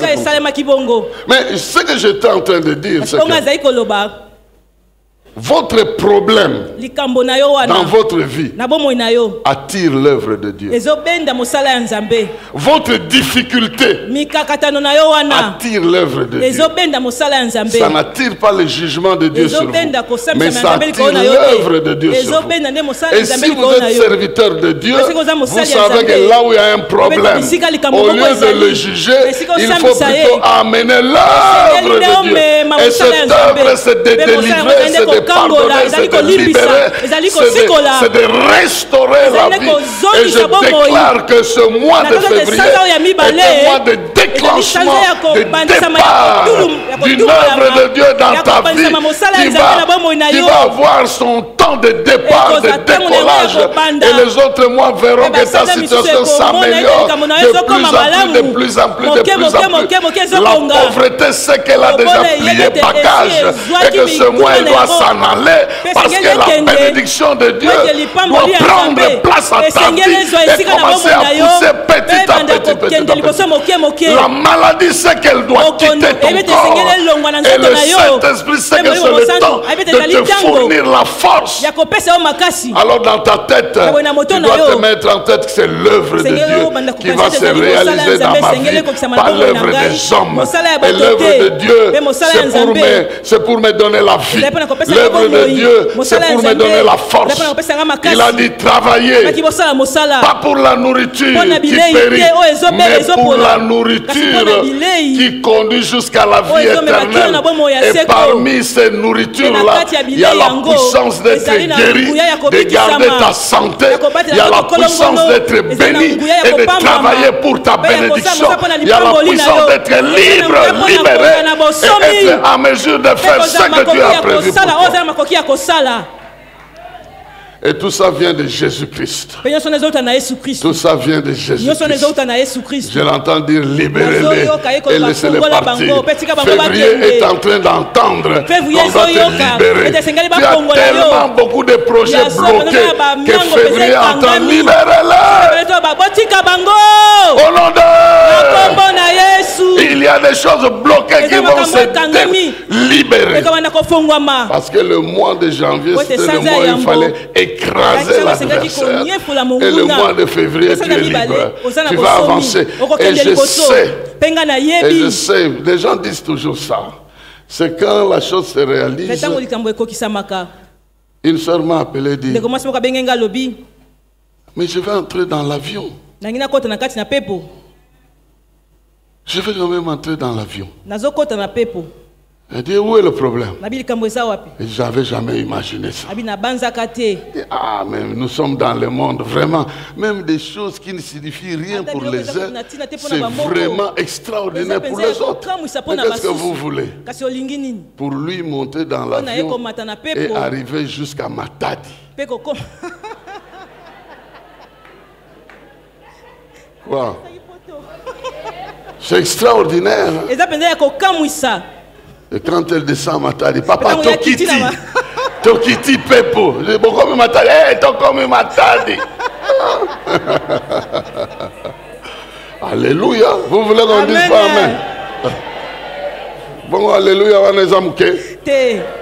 Mais ce que j'étais en train de dire, c'est que votre problème dans votre vie attire l'œuvre de Dieu. Votre difficulté attire l'œuvre de Dieu. Ça n'attire pas le jugement de Dieu sur vous, mais ça attire l'œuvre de Dieu sur vous. Et si vous êtes serviteur de Dieu, vous savez que là où il y a un problème, au lieu de le juger, il faut plutôt amener l'œuvre de Dieu. Et cette œuvre, c'est de délivrer, c'est de pardonner, c'est de libérer, c'est de restaurer la vie. Et je déclare que ce mois de février est un mois de déclenchement, de départ d'une œuvre de Dieu dans ta vie qui va avoir son temps de départ, de décollage. Et les autres mois verront que ta situation s'améliore de plus en plus. La pauvreté sait qu'elle a déjà plié bagage et que ce mois elle doit s'en aller. Parce que la bénédiction de Dieu doit prendre place à ta vie et commencer à pousser petit à petit. La maladie sait qu'elle doit quitter ton corps. Et le Saint-Esprit sait que c'est le temps de te fournir la force. Alors dans ta tête, tu dois te mettre en tête que c'est l'œuvre de Dieu qui va se réaliser dans ma vie, pas l'œuvre des hommes. Et l'œuvre de Dieu, c'est pour me donner la vie. L'œuvre de Dieu, c'est pour me donner la force. Il a dit travailler, pas pour la nourriture qui périt, mais pour la nourriture qui conduit jusqu'à la vie éternelle. Et parmi ces nourritures-là, il y a la puissance d'être guéri, de garder ta santé, il y a la puissance d'être béni et de travailler pour ta bénédiction. Il y a la puissance d'être libre, libéré et être en mesure de faire ce que Dieu a prévu pour toi. Et tout ça vient de Jésus-Christ. Tout ça vient de Jésus-Christ. Je l'entends dire libérez-les et laissez-les partir. Février est en train d'entendre qu'on doit te libérer. Tu as tellement beaucoup de projets bloqués que Février entend libérez-les. Au nom de il y a des choses bloquées qui vont se libérer. Parce que le mois de janvier, c'était le mois où il fallait écraser l'adversaire. Et le mois de février, tu es libre. Tu vas avancer. Et je sais, les gens disent toujours ça. C'est quand la chose se réalise. Une soeur m'a appelé et dit, mais je vais entrer dans l'avion. Je vais quand même entrer dans l'avion. Elle dit, où est le problème? Et j'avais jamais imaginé ça. dit, ah, mais nous sommes dans le monde, vraiment. Même des choses qui ne signifient rien pour les uns, c'est vraiment extraordinaire pour les autres. Mais qu'est-ce que vous voulez? Pour lui monter dans l'avion et arriver jusqu'à Matadi. Wow. C'est extraordinaire. Et quand elle descend à Matadi, papa, Tokiti, Tokiti Pepo. Je dis, bon, comme Matadi, hey, comme Matadi. Alléluia. Vous voulez qu'on dise pas amen? Bon, alléluia, on est amouqués.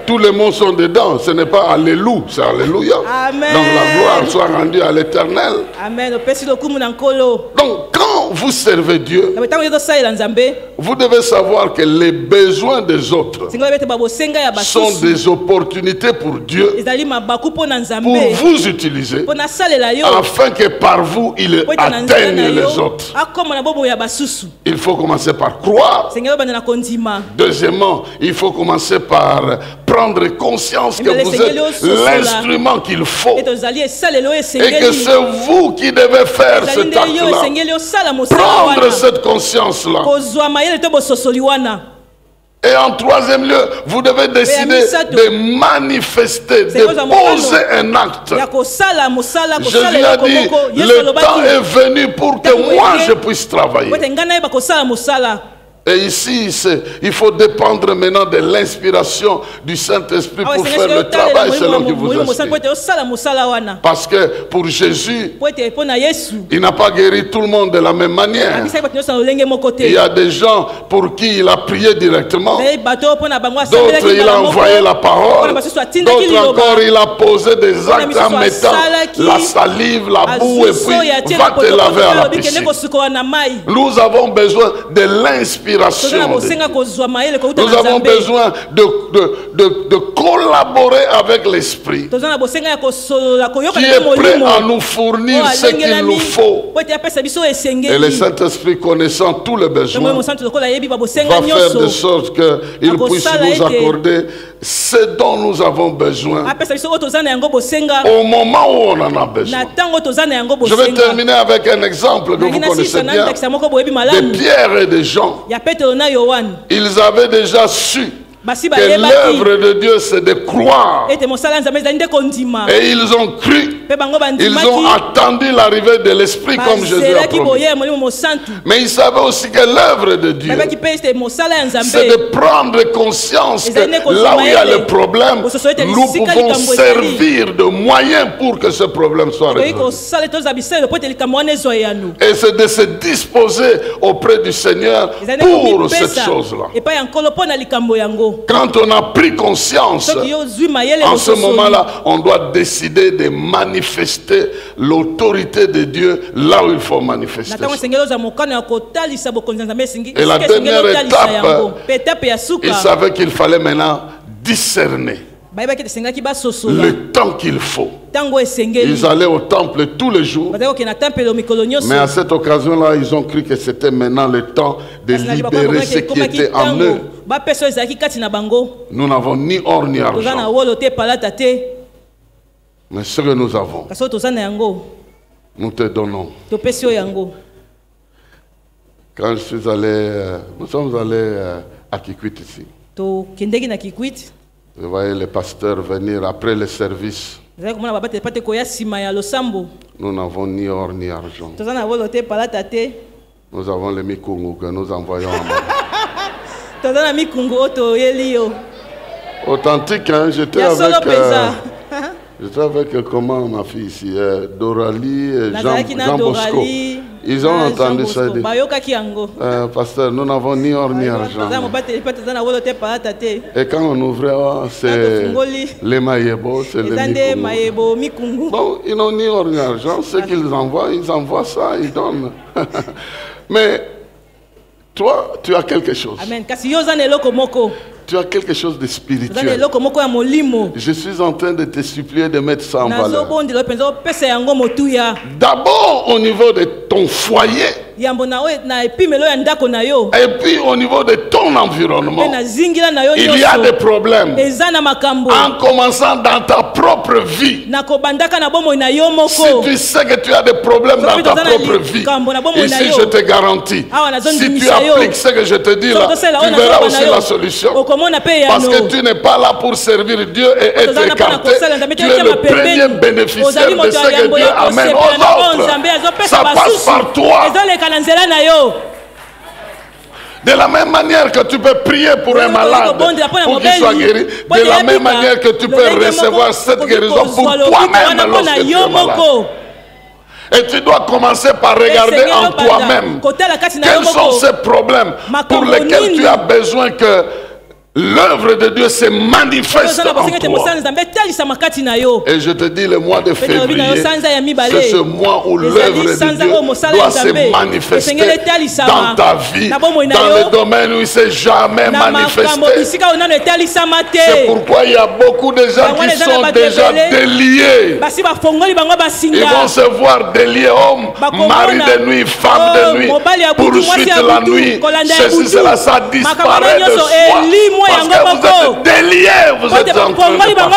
Tous les mots sont dedans. Ce n'est pas alléluia, c'est alléluia. Amen. Donc la gloire soit rendue à l'éternel. Amen. Donc quand vous servez Dieu, vous devez savoir que les besoins des autres sont des opportunités pour Dieu pour vous utiliser afin que par vous il atteigne les autres. Il faut commencer par croire. Deuxièmement, il faut commencer par prendre conscience que vous êtes l'instrument qu'il faut et que c'est vous qui devez faire cet acte-là. Prendre cette conscience-là. Et en troisième lieu, vous devez décider de manifester, de poser un acte. Jésus a dit, le temps est venu pour que moi je puisse travailler. Et ici, il faut dépendre maintenant de l'inspiration du Saint-Esprit pour faire le travail selon que vous inspire. Parce que pour Jésus, il n'a pas guéri tout le monde de la même manière. Il y a des gens pour qui il a prié directement. D'autres, il a envoyé la parole. D'autres encore, il a posé des actes en mettant la salive, la boue et puis va te laver à la piscine. Nous avons besoin de l'inspiration. Nous avons besoin de collaborer avec l'Esprit qui est prêt à nous fournir ce qu'il nous faut. Et le Saint-Esprit, connaissant tous les besoins, va faire de sorte qu'il puisse nous accorder ce dont nous avons besoin au moment où on en a besoin. Je vais terminer avec un exemple que vous connaissez bien de Pierre et de Jean. Ils avaient déjà su que l'œuvre de Dieu c'est de croire. Et ils ont cru. Ils ont attendu l'arrivée de l'Esprit comme Jésus a promis. Mais ils savaient aussi que l'œuvre de Dieu c'est de prendre conscience que là où il y a le problème, nous pouvons servir de moyens pour que ce problème soit résolu. Et c'est de se disposer auprès du Seigneur pour cette chose-là. Quand on a pris conscience, en ce moment-là, on doit décider de manifester l'autorité de Dieu là où il faut manifester. Et la dernière étape, il savait qu'il fallait maintenant discerner le temps qu'il faut. Ils allaient au temple tous les jours. Mais à cette occasion-là, ils ont cru que c'était maintenant le temps de libérer ce qui était en eux. Nous n'avons ni or ni argent. Mais ce que nous avons, nous te donnons. Quand je suis allé, nous sommes allés à Kikwit ici. Vous voyez les pasteurs venir après le service. Nous n'avons ni or ni argent. Nous avons les mikungu que nous envoyons en Mali. Authentique, hein? J'étais avec comment ma fille ici, Dorali et Jean Bosco. Ils ont entendu ça. Pasteur, nous n'avons ni or ni argent. Et quand on ouvrait, c'est les maïebo, c'est les mikungu. Bon, ils n'ont ni or ni argent. Ce qu'ils envoient, ils envoient ça, ils donnent. Mais toi, tu as quelque chose. Amen. Tu as quelque chose de spirituel. Je suis en train de te supplier de mettre ça en valeur. D'abord au niveau de ton foyer. Et puis au niveau de ton environnement, il y a des problèmes. En commençant dans ta propre vie. Si tu sais que tu as des problèmes dans ta propre vie, ici je te garantis, si tu appliques ce que je te dis là, tu verras aussi la solution. Parce que tu n'es pas là pour servir Dieu et être écarté. Tu es le premier bénéficiaire de ce que Dieu amène aux autres. Ça passe par toi. De la même manière que tu peux prier pour un malade pour qu'il soit guéri, de la même manière que tu peux recevoir cette guérison pour toi-même lorsque tu es malade. Et tu dois commencer par regarder en toi-même quels sont ces problèmes pour lesquels tu as besoin que l'œuvre de Dieu se manifeste en toi. Et je te dis, le mois de février, c'est ce mois où l'œuvre de Dieu doit se manifester dans ta vie, dans le domaine où il ne s'est jamais manifesté. C'est pourquoi il y a beaucoup de gens qui sont déjà déliés. Ils vont se voir déliés, hommes, mari de nuit, femme de nuit, poursuite la nuit. Ceci, cela, ça disparaît de soi. Parce que vous êtes déliés, vous êtes en train de partir.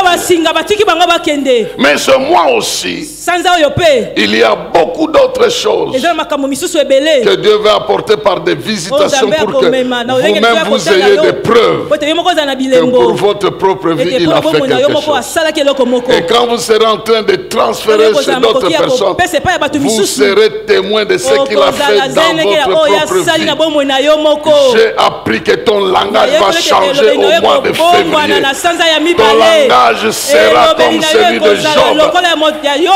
Mais ce mois aussi, il y a beaucoup d'autres choses que Dieu veut apporter par des visitations pour que vous-même vous ayez des preuves que pour votre propre vie, il a fait quelque chose. Et quand vous serez en train de transférer chez d'autres personnes, vous serez témoin de ce qu'il a fait dans votre propre vie. J'ai appris que ton langage va changer au mois de février. Ton langage sera comme celui de Job,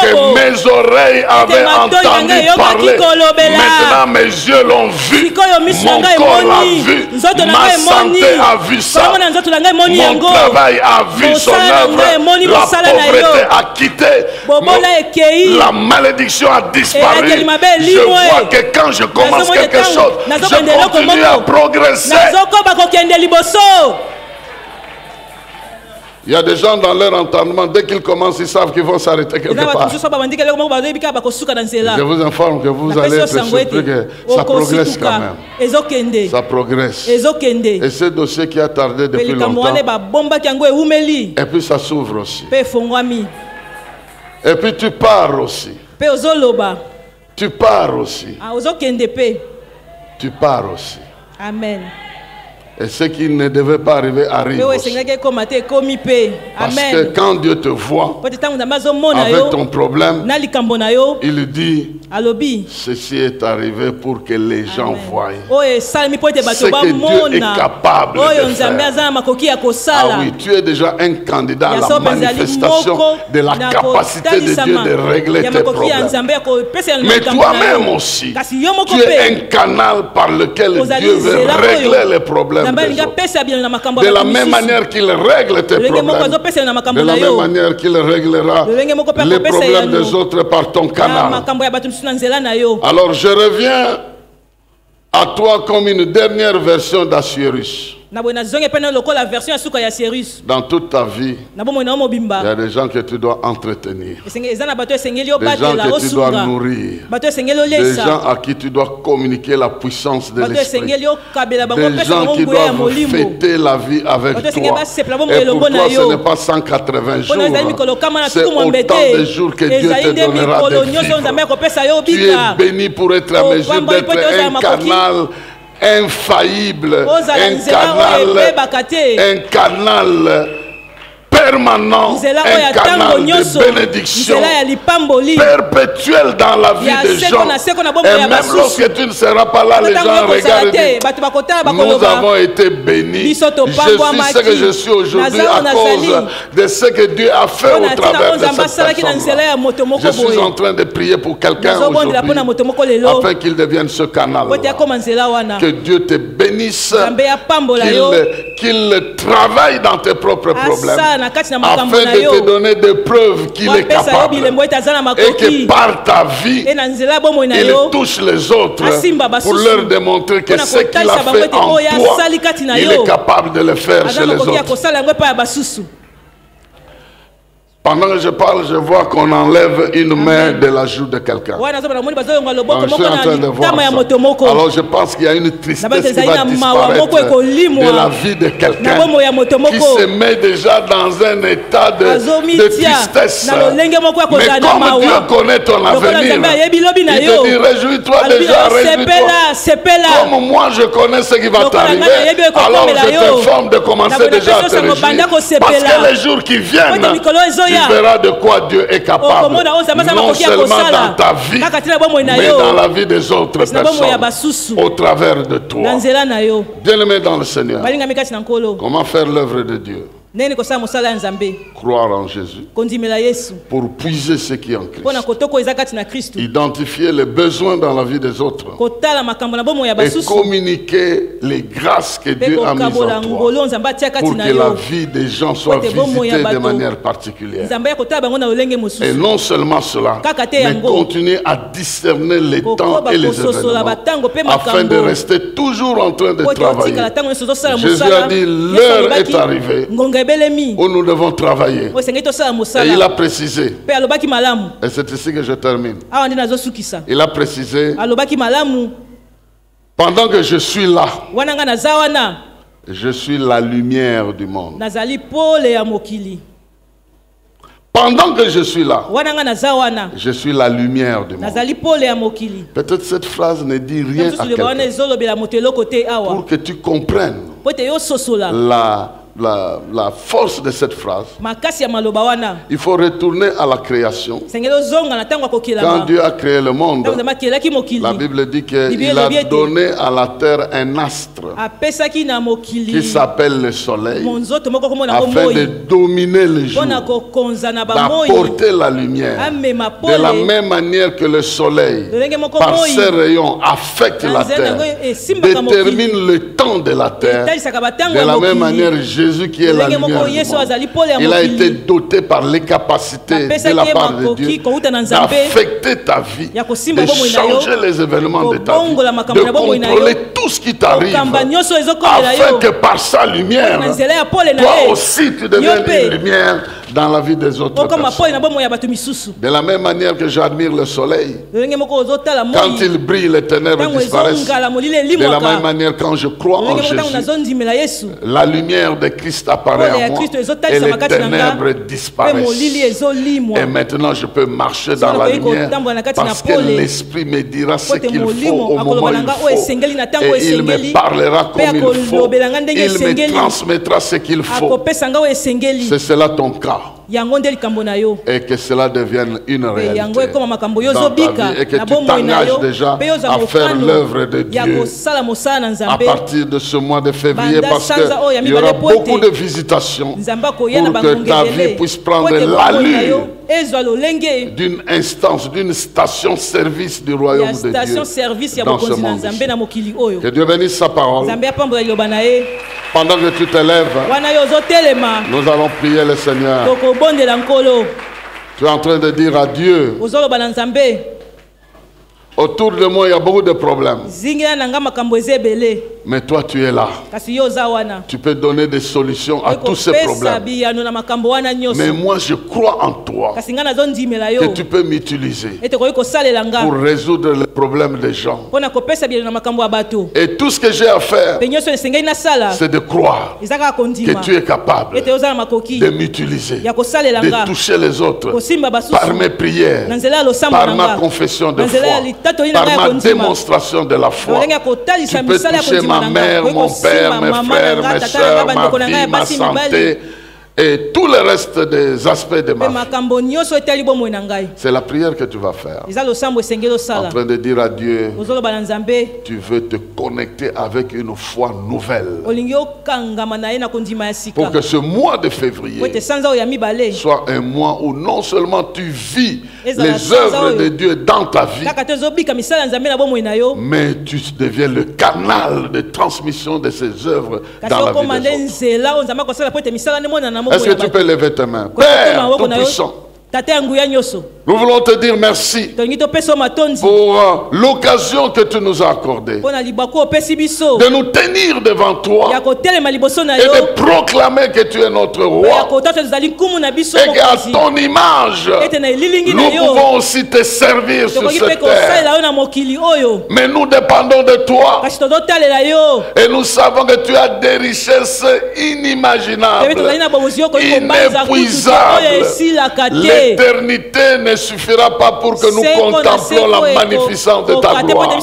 que mes oreilles avaient entendu parler. Maintenant mes yeux l'ont vu, mon corps l'a vu, ma santé a vu ça, mon travail a vu son œuvre, la pauvreté a quitté, la malédiction a disparu. Je vois que quand je commence quelque chose, je continue à progresser. Il y a des gens dans leur entendement, dès qu'ils commencent, ils savent qu'ils vont s'arrêter quelque part. Je vous informe que vous allez être surpris que ça progresse quand même. Ça progresse. Et ce dossier qui a tardé depuis longtemps, et puis ça s'ouvre aussi. Et puis tu pars aussi. Tu pars aussi. Tu pars aussi. Amen. Et ce qui ne devait pas arriver arrive aussi. Parce que quand Dieu te voit avec ton problème, il dit, ceci est arrivé pour que les gens voient ce que Dieu est capable de faire. Ah oui, tu es déjà un candidat à la manifestation de la capacité de Dieu de régler tes problèmes. Mais toi-même aussi, tu es un canal par lequel Dieu veut régler les problèmes. De la même manière qu'il règle tes problèmes, de la même manière qu'il réglera les problèmes des autres par ton canal. Alors je reviens à toi comme une dernière version d'Assyrus. Dans toute ta vie, il y a des gens que tu dois entretenir, des gens que tu dois nourrir, des gens à qui tu dois communiquer la puissance de l'esprit, des gens qui doivent fêter la vie avec toi. Et pour toi, ce n'est pas 180 jours, c'est autant de jours que Dieu te donnera de vivre. Tu es béni pour être à mesure d'être un canal infaillible, un canal permanent, un canal de bénédiction perpétuel dans la vie des gens. Et même lorsque tu ne seras pas là, les gens regardent et disent, nous avons été bénis. Je suis ce que je suis aujourd'hui à cause de ce que Dieu a fait au travers de cette personne-là. Je suis en train de prier pour quelqu'un aujourd'hui afin qu'il devienne ce canal. Que Dieu te bénisse, qu'il travaille dans tes propres problèmes, afin de te donner des preuves qu'il est capable, et que par ta vie, il touche les autres pour leur démontrer que ce qu'il a fait en toi, il est capable de le faire chez les autres. Pendant que je parle, je vois qu'on enlève une main de la joue de quelqu'un. Je suis en train de voir ça. Alors je pense qu'il y a une tristesse qui va disparaître de la vie de quelqu'un qui se met déjà dans un état de tristesse. Mais comme Dieu connaît ton avenir, il te dit réjouis-toi déjà, réjouis-toi. Comme moi je connais ce qui va t'arriver, alors je t'informe de commencer déjà à te réjouir. Parce que les jours qui viennent, tu verras de quoi Dieu est capable, non seulement dans ta vie, mais dans la vie des autres personnes, au travers de toi. Bien-aimé dans le Seigneur, comment faire l'œuvre de Dieu? Croire en Jésus pour puiser ce qui est en Christ, identifier les besoins dans la vie des autres et communiquer les grâces que Dieu a mises en toi pour que la vie des gens soit visitée de manière particulière. Et non seulement cela, mais continuer à discerner les temps et les événements afin de rester toujours en train de travailler. Jésus a dit l'heure est arrivée où nous devons travailler. Et il a précisé, et c'est ici que je termine, il a précisé, pendant que je suis là, je suis la lumière du monde. Pendant que je suis là, je suis la lumière du monde. Peut-être cette phrase ne dit rien à quelqu'un pour que tu comprennes la force de cette phrase. Il faut retourner à la création. Quand Dieu a créé le monde, la Bible dit qu'il a donné à la terre un astre qui s'appelle le soleil afin de dominer le jour, d'apporter la lumière. De la même manière que le soleil, par ses rayons, affecte la terre, détermine le temps de la terre. De la même manière, Jésus qui est la lumière du monde, il a été doté par les capacités de la part de Dieu d'affecter ta vie, de changer les événements de ta vie, de contrôler tout ce qui t'arrive, afin que par sa lumière, toi aussi tu deviennes une lumière dans la vie des autres personnes. De la même manière que j'admire le soleil, quand il brille, les ténèbres disparaissent. De la même manière, quand je crois en Jésus, la lumière de Christ apparaît en moi et les ténèbres disparaissent. Et maintenant, je peux marcher dans la lumière parce que l'Esprit me dira ce qu'il faut au moment où il faut. Et il me parlera comme il faut. Il me transmettra ce qu'il faut. C'est cela ton cas. Et que cela devienne une réalité dans ta vie et que tu t'engages déjà à faire l'œuvre de Dieu à partir de ce mois de février, parce qu'il y aura beaucoup de visitations pour que ta vie puisse prendre l'allure d'une instance, d'une station-service du royaume de Dieu dans ce monde. Que Dieu bénisse sa parole. Pendant que tu te lèves, nous allons prier le Seigneur. Tu es en train de dire à Dieu, autour de moi il y a beaucoup de problèmes, mais toi tu es là. Tu peux donner des solutions à tous ces problèmes. Mais moi je crois en toi que tu peux m'utiliser pour résoudre les problèmes des gens. Et tout ce que j'ai à faire, c'est de croire que tu es capable de m'utiliser, de toucher les autres par mes prières, par ma confession de foi, par ma démonstration de la foi. Tu peux toucher ma mère, mon père, mes frères, mes soeurs, ma vie, ma santé et tout le reste des aspects de ma vie. C'est la prière que tu vas faire, en train de dire à Dieu, tu veux te connecter avec une foi nouvelle pour que ce mois de février soit un mois où non seulement tu vis les œuvres de Dieu dans ta vie, mais tu deviens le canal de transmission de ces œuvres dans la vie des autres. Est-ce que tu peux lever tes mains? Père Tout-Puissant, Nous voulons te dire merci pour l'occasion que tu nous as accordée de nous tenir devant toi et de proclamer que tu es notre roi et qu'à ton image nous pouvons aussi te servir sur cette terre. Mais nous dépendons de toi et nous savons que tu as des richesses inimaginables, inépuisables. L'éternité ne suffira pas pour que nous contemplions la magnificence de ta gloire.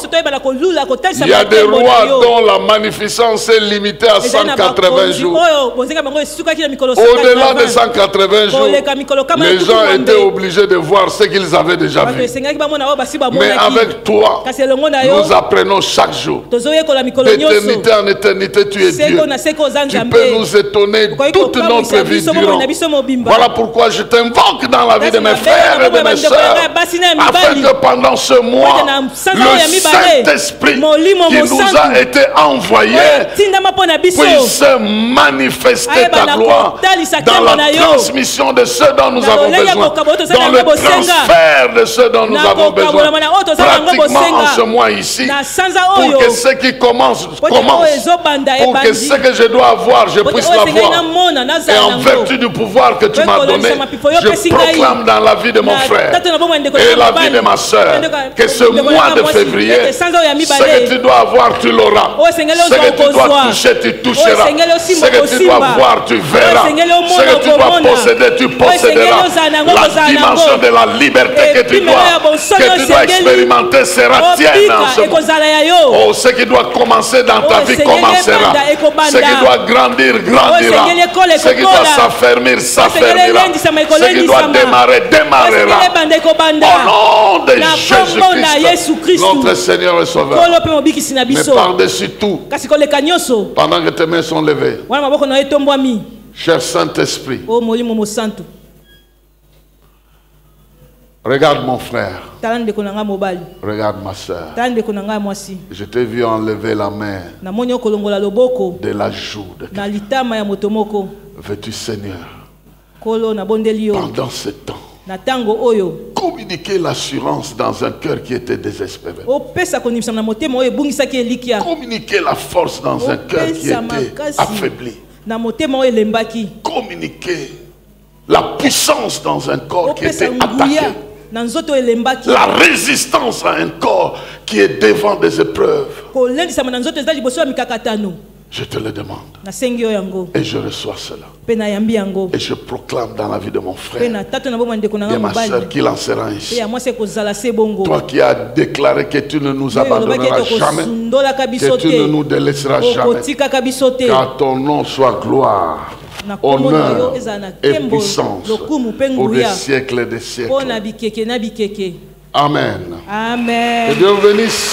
Il y a des rois dont la magnificence est limitée à 180 jours. Au-delà de 180 jours, les gens étaient obligés de voir ce qu'ils avaient déjà vu. Mais avec toi, nous apprenons chaque jour. D'éternité en éternité, tu es Dieu. Tu peux nous étonner toute notre vie durant. Voilà pourquoi je t'invoque dans la vie de mes frères et de mes sœurs, afin que pendant ce mois, le Saint-Esprit qui nous a été envoyé puisse manifester ta gloire dans la transmission de ceux dont nous avons besoin, dans le transfert de ceux dont nous avons besoin, pratiquement en ce mois ici, pour que ce qui commence, pour que ce que je dois avoir, je puisse l'avoir. Et en vertu du pouvoir que tu m'as donné, je proclame dans la vie de mon frère et la vie de ma soeur que ce mois de février, ce que tu dois avoir, tu l'auras. Ce que tu dois toucher, tu toucheras. Ce que tu dois voir, tu verras. Ce que tu dois posséder, tu posséderas. La dimension de la liberté que tu dois expérimenter sera tienne en ce moment. Oh, ce qui doit commencer dans ta vie commencera. Ce qui doit grandir, grandira. Ce qui doit s'affermir, s'affermira. Ce qui doit démarrer, démarrera. Au nom de Jésus-Christ, notre Seigneur et Sauveur. Mais par-dessus tout, pendant que tes mains sont levées, cher Saint-Esprit, regarde mon frère, regarde ma soeur. Je t'ai vu enlever la main de la joue de quelqu'un. Veux-tu, Seigneur, pendant ce temps, communiquer l'assurance dans un cœur qui était désespéré. Communiquer la force dans un cœur qui était affaibli. Communiquer la puissance dans un corps qui était attaqué. La résistance à un corps qui est devant des épreuves. Je te le demande. Et je reçois cela. Et je proclame dans la vie de mon frère et ma soeur qu'il en sera ainsi. Toi qui as déclaré que tu ne nous abandonneras jamais, que tu ne nous délaisseras jamais, qu'à ton nom soit gloire, honneur et puissance pour des siècles et des siècles. Amen. Que Dieu vous bénisse.